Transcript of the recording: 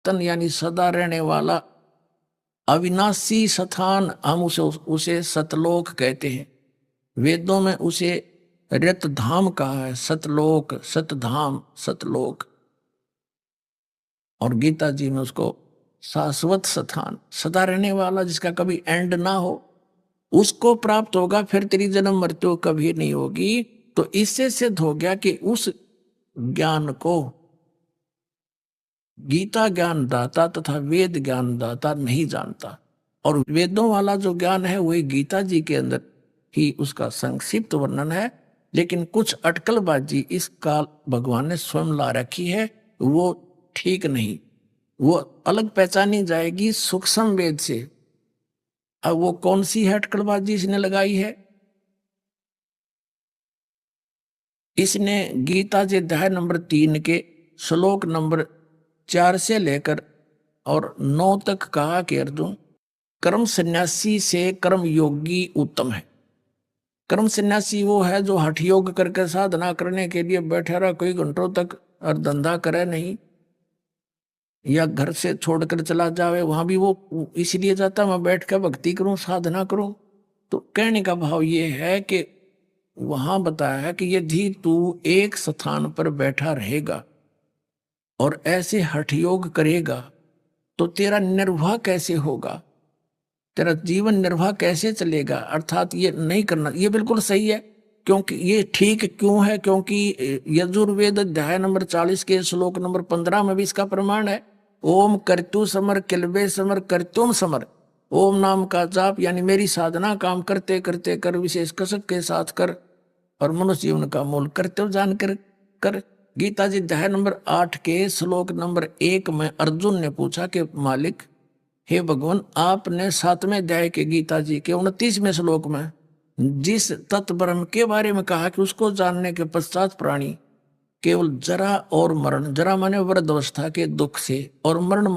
तन यानी सदा रहने वाला अविनाशी स्थान, हम उसे सतलोक कहते हैं। वेदों में उसे रत धाम कहा है, सतलोक, सतधाम, सतलोक। और गीता जी में उसको शाश्वत स्थान, सदा रहने वाला, जिसका कभी एंड ना हो, उसको प्राप्त होगा, फिर तेरी जन्म मृत्यु कभी नहीं होगी। तो इससे सिद्ध हो गया कि उस ज्ञान को गीता ज्ञान दाता तथा वेद ज्ञान दाता नहीं जानता। और वेदों वाला जो ज्ञान है वही गीता जी के अंदर ही उसका संक्षिप्त वर्णन है। लेकिन कुछ अटकलबाजी इस काल भगवान ने स्वयं ला रखी है, वो ठीक नहीं, वो अलग पहचानी जाएगी सूक्ष्म वेद से। अब वो कौन सी है अटकलबाजी इसने लगाई है? इसने गीता जी अध्याय नंबर 3 के श्लोक नंबर 4 से लेकर और 9 तक कहा कि अर्जुन, कर्म सन्यासी से कर्म योगी उत्तम है। कर्म सन्यासी वो है जो हठ योग करके साधना करने के लिए बैठा रहा कई घंटों तक और धंधा करे नहीं, या घर से छोड़कर चला जावे, वहां भी वो इसलिए जाता मैं बैठ कर भक्ति करूं, साधना करूं। तो कहने का भाव ये है कि वहां बताया है कि यदि तू एक स्थान पर बैठा रहेगा और ऐसे हठ योग करेगा तो तेरा निर्वाह कैसे होगा, तेरा जीवन निर्वाह कैसे चलेगा। अर्थात ये नहीं करना, ये बिल्कुल सही है। क्योंकि ये ठीक क्यों है? क्योंकि यजुर्वेद अध्याय नंबर 40 के श्लोक नंबर 15 में भी इसका प्रमाण है। ओम कर्तु समर किलबे समर कर्तुम समर। ओम नाम का जाप यानी मेरी साधना काम करते करते कर, विशेष कसक के साथ कर, और मनुष्य जीवन का मूल कर्तव्य जान कर। गीता जी अध्याय नंबर 8 के श्लोक नंबर 1 में अर्जुन ने पूछा कि मालिक, हे भगवान, आपने 7वें अध्याय के गीता जी के 29वें श्लोक में जिस तत्व ब्रह्म के बारे में कहा कि उसको जानने के पश्चात प्राणी केवल जरा और मरण, जरा माने वृद्धावस्था के दुख से, और मरण